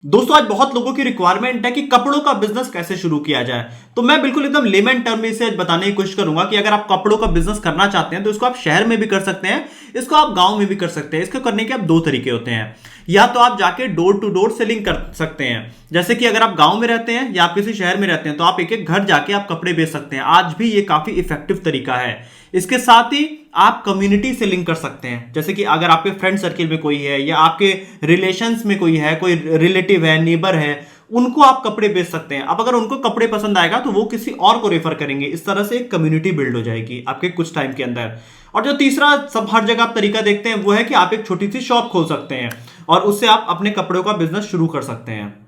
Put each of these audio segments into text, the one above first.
दोस्तों आज बहुत लोगों की रिक्वायरमेंट है कि कपड़ों का बिजनेस कैसे शुरू किया जाए। तो मैं बिल्कुल एकदम लेमन टर्म में इसे बताने की कोशिश करूंगा कि अगर आप कपड़ों का बिजनेस करना चाहते हैं तो इसको आप शहर में भी कर सकते हैं, इसको आप गांव में भी कर सकते हैं। इसको करने के आप दो तरीके होते हैं। या तो आप जाके डोर टू डोर सेलिंग कर सकते हैं, जैसे कि अगर आप गांव में रहते हैं या आप किसी शहर में रहते हैं तो आप एक एक घर जाके आप कपड़े बेच सकते हैं। आज भी ये काफी इफेक्टिव तरीका है। इसके साथ ही आप कम्युनिटी से लिंक कर सकते हैं, जैसे कि अगर आपके फ्रेंड सर्किल में कोई है या आपके रिलेशंस में कोई है, कोई रिलेटिव है, नेबर है, उनको आप कपड़े बेच सकते हैं। अब अगर उनको कपड़े पसंद आएगा तो वो किसी और को रेफर करेंगे। इस तरह से एक कम्युनिटी बिल्ड हो जाएगी आपके कुछ टाइम के अंदर। और जो तीसरा सब हर जगह आप तरीका देखते हैं वो है कि आप एक छोटी सी शॉप खोल सकते हैं और उससे आप अपने कपड़ों का बिजनेस शुरू कर सकते हैं।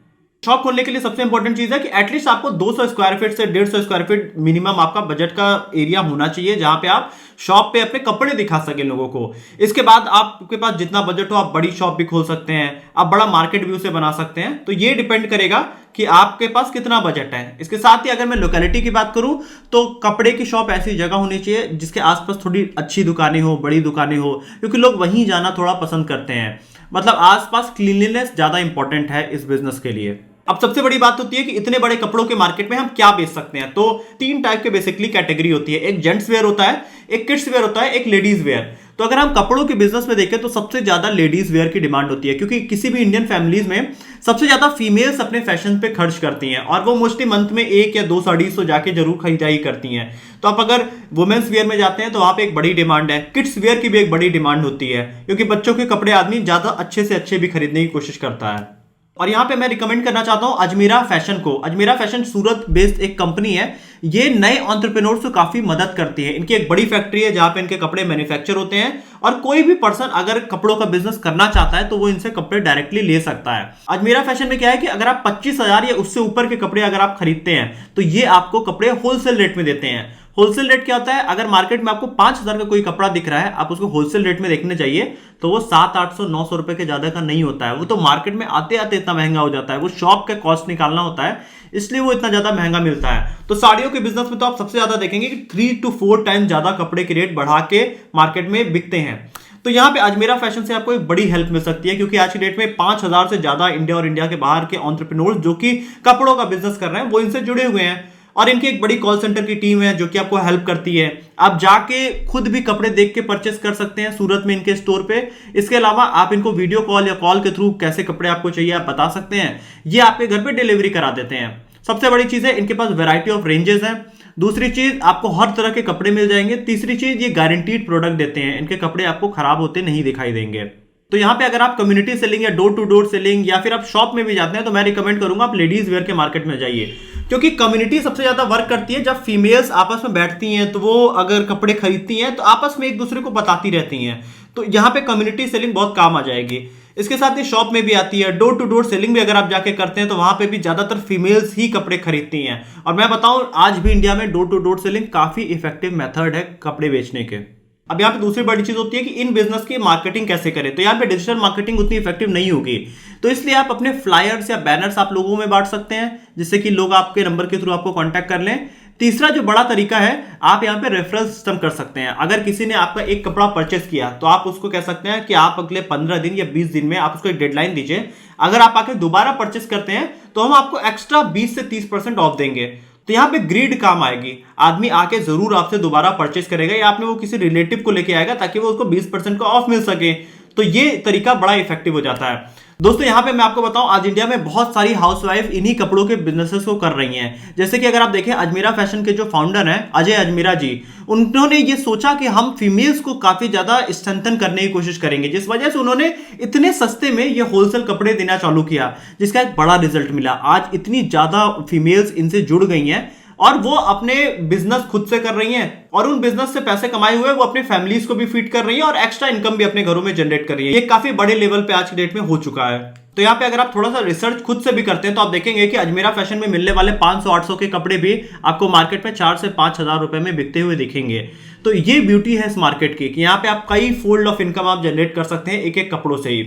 शॉप खोलने के लिए सबसे इंपॉर्टेंट चीज है कि एटलीस्ट आपको 200 स्क्वायर फीट से 150 स्क्वायर फीट मिनिमम आपका बजट का एरिया होना चाहिए, जहां पे आप शॉप पे अपने कपड़े दिखा सके लोगों को। इसके बाद आपके पास जितना बजट हो आप बड़ी शॉप भी खोल सकते हैं, आप बड़ा मार्केट व्यू से बना सकते हैं। तो ये डिपेंड करेगा कि आपके पास कितना बजट है। इसके साथ ही अगर मैं लोकेलिटी की बात करूं तो कपड़े की शॉप ऐसी जगह होनी चाहिए जिसके आसपास थोड़ी अच्छी दुकानें हो, बड़ी दुकानें हो, क्योंकि लोग वहीं जाना थोड़ा पसंद करते हैं। मतलब आसपास क्लीनलीनेस ज्यादा इंपॉर्टेंट है इस बिजनेस के लिए। अब सबसे बड़ी बात होती है कि इतने बड़े कपड़ों के मार्केट में हम क्या बेच सकते हैं। तो तीन टाइप के बेसिकली कैटेगरी होती है। एक जेंट्स वेयर होता है, एक किड्स वेयर होता है, एक लेडीज वेयर। तो अगर हम कपड़ों के बिजनेस में देखें तो सबसे ज्यादा लेडीज वेयर की डिमांड होती है, क्योंकि किसी भी इंडियन फैमिलीज में सबसे ज्यादा फीमेल्स अपने फैशन पे खर्च करती हैं और वो मोस्टली मंथ में एक या दो साड़ीज तो जाके जरूर खरीदारी करती हैं। तो आप अगर वुमेन्स वेयर में जाते हैं तो वहां पे एक बड़ी डिमांड है। किड्स वेयर की भी एक बड़ी डिमांड होती है, क्योंकि बच्चों के कपड़े आदमी ज्यादा अच्छे से अच्छे भी खरीदने की कोशिश करता है। और यहां पे मैं रिकमेंड करना चाहता हूं अजमेरा फैशन को। अजमेरा फैशन सूरत बेस्ड एक कंपनी है। ये नए एंटरप्रेन्योर्स को काफी मदद करती है। इनकी एक बड़ी फैक्ट्री है जहां पे इनके कपड़े मैन्युफैक्चर होते हैं और कोई भी पर्सन अगर कपड़ों का बिजनेस करना चाहता है तो वो इनसे कपड़े डायरेक्टली ले सकता है। अजमेरा फैशन में क्या है कि अगर आप 25,000 या उससे ऊपर के कपड़े अगर आप खरीदते हैं तो ये आपको कपड़े होलसेल रेट में देते हैं। होलसेल रेट क्या होता है? अगर मार्केट में आपको 5,000 का कोई कपड़ा दिख रहा है, आप उसको होलसेल रेट में देखने चाहिए तो वो 700-800-900 रुपए के ज्यादा का नहीं होता है। वो तो मार्केट में आते आते इतना महंगा हो जाता है, वो शॉप का कॉस्ट निकालना होता है, इसलिए वो इतना ज्यादा महंगा मिलता है। तो साड़ियों के बिजनेस में तो आप सबसे ज्यादा देखेंगे कि 3 to 4 टाइम ज्यादा कपड़े के रेट बढ़ा के मार्केट में बिकते हैं। तो यहां पे अजमेरा फैशन से आपको एक बड़ी हेल्प मिल सकती है, क्योंकि आज की डेट में 5,000 से ज्यादा इंडिया और इंडिया के बाहर के एंटरप्रेन्योर्स जो कि कपड़ों का बिजनेस कर रहे हैं वो इनसे जुड़े हुए हैं। और इनकी एक बड़ी कॉल सेंटर की टीम है जो कि आपको हेल्प करती है। आप जाके खुद भी कपड़े देख के परचेस कर सकते हैं सूरत में इनके स्टोर पे। इसके अलावा आप इनको वीडियो कॉल या कॉल के थ्रू कैसे कपड़े आपको चाहिए आप बता सकते हैं, ये आपके घर पे डिलीवरी करा देते हैं। सबसे बड़ी चीज है इनके पास वैरायटी ऑफ रेंजेस हैं। दूसरी चीज आपको हर तरह के कपड़े मिल जाएंगे। तीसरी चीज ये गारंटीड प्रोडक्ट देते हैं, इनके कपड़े आपको खराब होते नहीं दिखाई देंगे। तो यहां पे अगर आप कम्युनिटी सेलिंग या डोर टू डोर सेलिंग या फिर आप शॉप में भी जाते हैं तो मैं रिकमेंड करूंगा आप लेडीज वेयर के मार्केट में जाइए, क्योंकि कम्युनिटी सबसे ज्यादा वर्क करती है। जब फीमेल्स आपस में बैठती हैं तो वो अगर कपड़े खरीदती हैं तो आपस में एक दूसरे को बताती रहती हैं। तो यहां पे कम्युनिटी सेलिंग बहुत काम आ जाएगी। इसके साथ ही शॉप में भी आती है। डोर टू डोर सेलिंग भी अगर आप जाके करते हैं तो वहां पे भी ज्यादातर फीमेल्स ही कपड़े खरीदती हैं। और मैं बताऊं आज भी इंडिया में डोर टू डोर सेलिंग काफी इफेक्टिव मेथड है कपड़े बेचने के। अब यहाँ पे दूसरी बड़ी चीज होती है कि इन बिजनेस की मार्केटिंग कैसे करें। तो यहाँ पे डिजिटल मार्केटिंग उतनी इफेक्टिव नहीं होगी, तो इसलिए आप अपने फ्लायर्स या बैनर्स आप लोगों में बांट सकते हैं, जिससे कि लोग आपके नंबर के थ्रू आपको कांटेक्ट कर लें। तीसरा जो बड़ा तरीका है, आप यहाँ पे रेफरल सिस्टम कर सकते हैं। अगर किसी ने आपका एक कपड़ा परचेस किया तो आप उसको कह सकते हैं कि आप अगले 15 दिन या 20 दिन में आप उसको एक डेडलाइन दीजिए। अगर आप आके दोबारा परचेस करते हैं तो हम आपको एक्स्ट्रा 20 से 30% ऑफ देंगे। तो यहां पे ग्रीड काम आएगी। आदमी आके जरूर आपसे दोबारा परचेस करेगा या आपने वो किसी रिलेटिव को लेके आएगा ताकि वो उसको 20% का ऑफ मिल सके। तो ये तरीका बड़ा इफेक्टिव हो जाता है। दोस्तों यहां पे मैं आपको बताऊं आज इंडिया में बहुत सारी हाउसवाइफ इन्हीं कपड़ों के बिजनेसेस को कर रही हैं। जैसे कि अगर आप देखें अजमेरा फैशन के जो फाउंडर हैं अजय अजमेरा जी, उन्होंने ये सोचा कि हम फीमेल्स को काफी ज्यादा स्ट्रेंथन करने की कोशिश करेंगे, जिस वजह से उन्होंने इतने सस्ते में ये होलसेल कपड़े देना चालू किया, जिसका एक बड़ा रिजल्ट मिला। आज इतनी ज्यादा फीमेल्स इनसे जुड़ गई हैं और वो अपने बिजनेस खुद से कर रही हैं और उन बिजनेस से पैसे कमाए हुए वो अपने फैमिलीज को भी फीड कर रही हैं और एक्स्ट्रा इनकम भी अपने घरों में जनरेट कर रही है। ये काफी बड़े लेवल पे आज की डेट में हो चुका है। तो यहाँ पे अगर आप थोड़ा सा रिसर्च खुद से भी करते हैं तो आप देखेंगे कि अजमेरा फैशन में मिलने वाले 500-800 के कपड़े भी आपको मार्केट में 4 से 5,000 रुपए में बिकते हुए दिखेंगे। तो ये ब्यूटी है इस मार्केट की कि यहाँ पे आप कई फोल्ड ऑफ इनकम आप जनरेट कर सकते हैं एक एक कपड़ों से ही।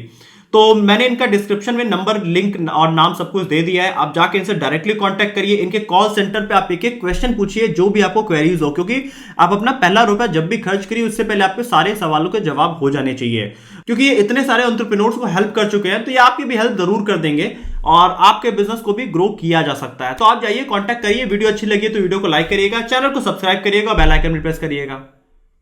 तो मैंने इनका डिस्क्रिप्शन में नंबर, लिंक और नाम सब कुछ दे दिया है। आप जाके इनसे डायरेक्टली कांटेक्ट करिए। इनके कॉल सेंटर पे आप एक एक क्वेश्चन पूछिए जो भी आपको क्वेरीज हो, क्योंकि आप अपना पहला रुपया जब भी खर्च करिए उससे पहले आपके सारे सवालों के जवाब हो जाने चाहिए, क्योंकि ये इतने सारे एंटरप्रेन्योर्स को हेल्प कर चुके हैं तो ये आपकी भी हेल्प जरूर कर देंगे। और आपके बिजनेस को भी ग्रो किया जा सकता है। तो आप जाइए, कांटेक्ट करिए। वीडियो अच्छी लगी तो वीडियो को लाइक करिएगा, चैनल को सब्सक्राइब करिएगा, बेल आइकन भी प्रेस करिएगा।